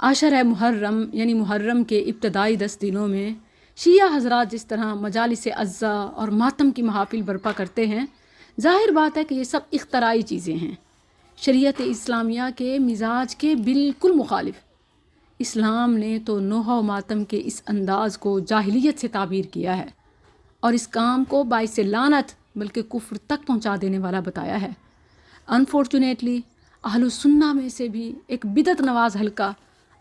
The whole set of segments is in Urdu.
عاشر محرم یعنی محرم کے ابتدائی 10 دنوں میں شیعہ حضرات جس طرح مجالس عزا اور ماتم کی محافل برپا کرتے ہیں، ظاہر بات ہے کہ یہ سب اختراعی چیزیں ہیں، شریعت اسلامیہ کے مزاج کے بالکل مخالف۔ اسلام نے تو نوحہ و ماتم کے اس انداز کو جاہلیت سے تعبیر کیا ہے اور اس کام کو باعث لعنت بلکہ کفر تک پہنچا دینے والا بتایا ہے۔ انفارچونیٹلی اہل السنہ میں سے بھی ایک بدعت نواز حلقہ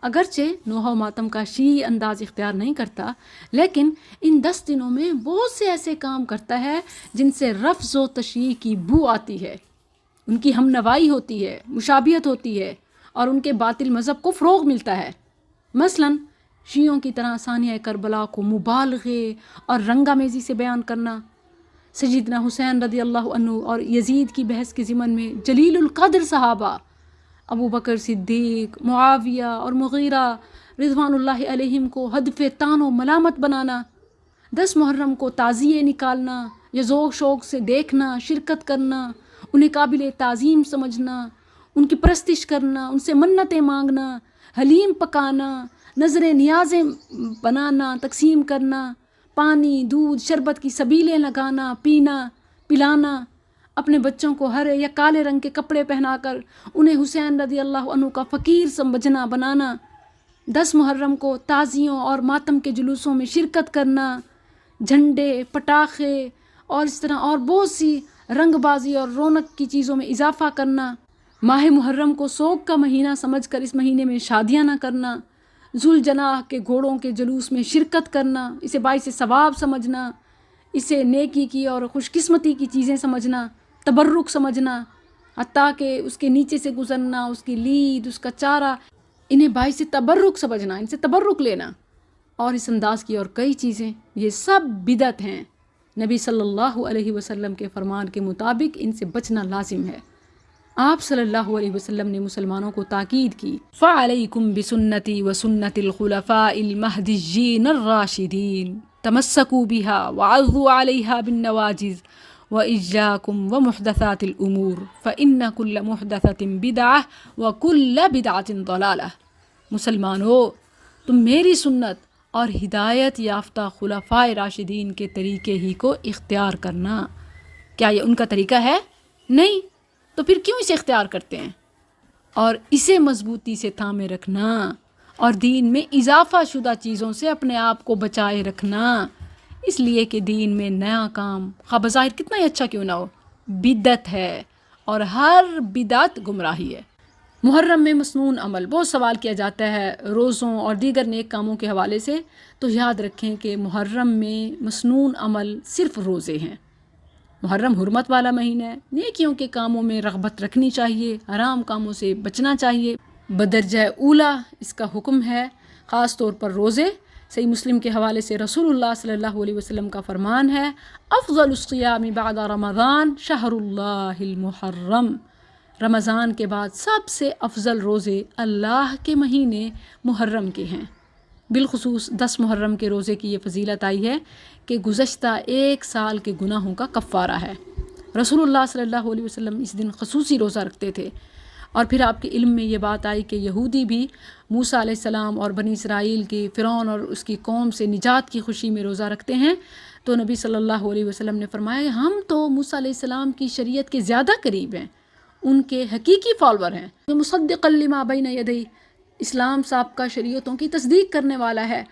اگرچہ نوحہ و ماتم کا شیعی انداز اختیار نہیں کرتا، لیکن ان 10 دنوں میں بہت سے ایسے کام کرتا ہے جن سے رفض و تشیع کی بو آتی ہے، ان کی ہم نوائی ہوتی ہے، مشابہت ہوتی ہے اور ان کے باطل مذہب کو فروغ ملتا ہے۔ مثلاً شیعوں کی طرح ثانیہ کربلا کو مبالغے اور رنگامیزی سے بیان کرنا، سیدنا حسین رضی اللہ عنہ اور یزید کی بحث کے ضمن میں جلیل القدر صحابہ ابو بکر صدیق، معاویہ اور مغیرہ رضوان اللہ علیہم کو ہدف طعن و ملامت بنانا، 10 محرم کو تعزیے نکالنا یا ذوق شوق سے دیکھنا، شرکت کرنا، انہیں قابل تعظیم سمجھنا، ان کی پرستش کرنا، ان سے منتیں مانگنا، حلیم پکانا، نظریں نیازیں بنانا، تقسیم کرنا، پانی، دودھ، شربت کی سبیلیں لگانا، پینا، پلانا، اپنے بچوں کو ہرے یا کالے رنگ کے کپڑے پہنا کر انہیں حسین رضی اللہ عنہ کا فقیر سمجھنا بنانا، 10 محرم کو تعزیوں اور ماتم کے جلوسوں میں شرکت کرنا، جھنڈے، پٹاخے اور اس طرح اور بہت سی رنگ بازی اور رونق کی چیزوں میں اضافہ کرنا، ماہ محرم کو سوگ کا مہینہ سمجھ کر اس مہینے میں شادیاں نہ کرنا، ذوالجناح کے گھوڑوں کے جلوس میں شرکت کرنا، اسے باعث ثواب سمجھنا، اسے نیکی کی اور خوش قسمتی کی چیزیں سمجھنا، تبرک سمجھنا، حتیٰ کہ اس کے نیچے سے گزرنا، اس کی لید، اس کا چارہ، انہیں باعث تبرک سمجھنا، ان سے تبرک لینا اور اس انداز کی اور کئی چیزیں، یہ سب بدعت ہیں۔ نبی صلی اللہ علیہ وسلم کے فرمان کے مطابق ان سے بچنا لازم ہے۔ آپ صلی اللہ علیہ وسلم نے مسلمانوں کو تاکید کی، فَعَلَيْكُمْ بِسُنَّتِي وَسُنَّتِ الْخُلَفَاءِ الْمَهْدِيِّينَ الرَّاشِدِينَ تَمَسَّكُوا بِهَا وَعَضُّوا عَلَيْهَا بِالنَّوَاجِذِ وَإِيَّاكُمْ وَمُحْدَثَاتِ الْأُمُورِ فَإِنَّ كُلَّ مُحْدَثَةٍ بِدْعَةٍ وَكُلَّ بِدْعَةٍ ضَلَالَةٍ۔ مسلمانو، تم میری سنت اور ہدایت یافتہ خلفائے راشدین کے طریقے ہی کو اختیار کرنا۔ کیا یہ ان کا طریقہ ہے؟ نہیں، تو پھر کیوں اسے اختیار کرتے ہیں؟ اور اسے مضبوطی سے تھامے رکھنا اور دین میں اضافہ شدہ چیزوں سے اپنے آپ کو بچائے رکھنا، اس لیے کہ دین میں نیا کام خواہ بظاہر کتنا ہی اچھا کیوں نہ ہو، بدعت ہے اور ہر بدعت گمراہی ہے۔ محرم میں مسنون عمل، بہت سوال کیا جاتا ہے روزوں اور دیگر نیک کاموں کے حوالے سے، تو یاد رکھیں کہ محرم میں مسنون عمل صرف روزے ہیں۔ محرم حرمت والا مہینہ ہے، نیکیوں کے کاموں میں رغبت رکھنی چاہیے، حرام کاموں سے بچنا چاہیے، بدرجہ اولا اس کا حکم ہے، خاص طور پر روزے۔ صحیح مسلم کے حوالے سے رسول اللہ صلی اللہ علیہ وسلم کا فرمان ہے، افضل الصیام بعد رمضان شہر اللہ المحرم۔ رمضان کے بعد سب سے افضل روزے اللہ کے مہینے محرم کے ہیں۔ بالخصوص 10 محرم کے روزے کی یہ فضیلت آئی ہے کہ گزشتہ 1 سال کے گناہوں کا کفارہ ہے۔ رسول اللہ صلی اللہ علیہ وسلم اس دن خصوصی روزہ رکھتے تھے، اور پھر آپ کے علم میں یہ بات آئی کہ یہودی بھی موسیٰ علیہ السلام اور بنی اسرائیل کے فرعون اور اس کی قوم سے نجات کی خوشی میں روزہ رکھتے ہیں، تو نبی صلی اللہ علیہ وسلم نے فرمایا کہ ہم تو موسیٰ علیہ السلام کی شریعت کے زیادہ قریب ہیں، ان کے حقیقی فالور ہیں، مصدقا لما بین یدیہ، اسلام سابقہ شریعتوں کی تصدیق کرنے والا ہے،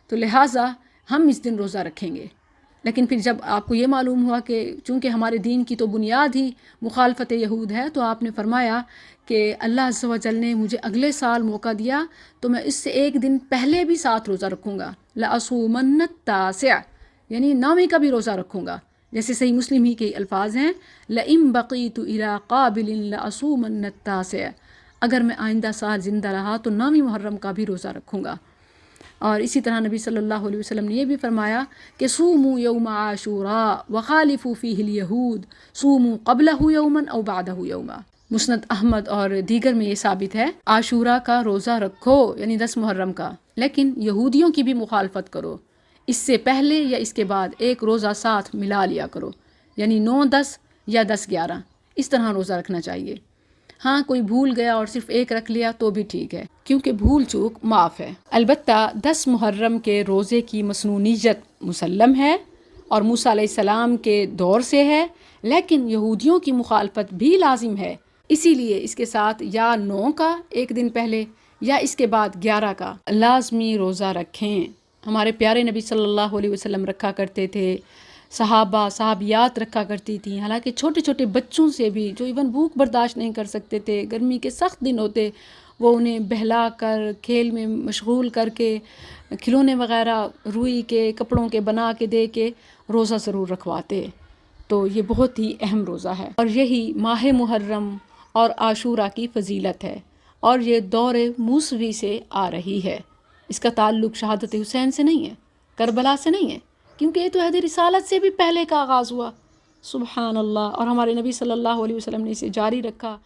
تو لہٰذا ہم اس دن روزہ رکھیں گے۔ لیکن پھر جب آپ کو یہ معلوم ہوا کہ چونکہ ہمارے دین کی تو بنیاد ہی مخالفت یہود ہے، تو آپ نے فرمایا کہ اللہ عز و جل نے مجھے اگلے سال موقع دیا تو میں اس سے 1 دن پہلے بھی 7 روزہ رکھوں گا، لَأَصُومَنَّ التَّاسِعَ، یعنی 9ویں کا بھی روزہ رکھوں گا، جیسے صحیح مسلم ہی کے الفاظ ہیں، لَإِن بَقِيتُ إِلَىٰ قَابِلٍ لَأَصُومَنَّ التَّاسِعَ، اگر میں آئندہ سال زندہ رہا تو 9ویں محرم کا بھی روزہ رکھوں گا۔ اور اسی طرح نبی صلی اللہ علیہ وسلم نے یہ بھی فرمایا کہ صوموا یوم عاشوراء وخالفوا فیہ الیہود صوموا قبلہ یوما او بعدہ یوما۔ مسند احمد اور دیگر میں یہ ثابت ہے، عاشورہ کا روزہ رکھو یعنی 10 محرم کا، لیکن یہودیوں کی بھی مخالفت کرو، اس سے پہلے یا اس کے بعد 1 روزہ ساتھ ملا لیا کرو، یعنی 9-10 یا 10-11 اس طرح روزہ رکھنا چاہیے۔ ہاں کوئی بھول گیا اور صرف ایک رکھ لیا تو بھی ٹھیک ہے، کیونکہ بھول چوک معاف ہے۔ البتہ 10 محرم کے روزے کی مسنونیت مسلم ہے اور موسیٰ علیہ السلام کے دور سے ہے، لیکن یہودیوں کی مخالفت بھی لازم ہے، اسی لیے اس کے ساتھ یا 9 کا ایک دن پہلے یا اس کے بعد 11 کا لازمی روزہ رکھیں۔ ہمارے پیارے نبی صلی اللہ علیہ وسلم رکھا کرتے تھے، صحابہ صحابیات رکھا کرتی تھیں، حالانکہ چھوٹے چھوٹے بچوں سے بھی جو ایون بھوک برداشت نہیں کر سکتے تھے، گرمی کے سخت دن ہوتے، وہ انہیں بہلا کر کھیل میں مشغول کر کے کھلونے وغیرہ روئی کے کپڑوں کے بنا کے دے کے روزہ ضرور رکھواتے۔ تو یہ بہت ہی اہم روزہ ہے، اور یہی ماہ محرم اور عاشورہ کی فضیلت ہے، اور یہ دور موسوی سے آ رہی ہے۔ اس کا تعلق شہادت حسین سے نہیں ہے، کربلا سے نہیں ہے، کیونکہ یہ تو عہد رسالت سے بھی پہلے کا آغاز ہوا۔ سبحان اللہ، اور ہمارے نبی صلی اللہ علیہ وسلم نے اسے جاری رکھا۔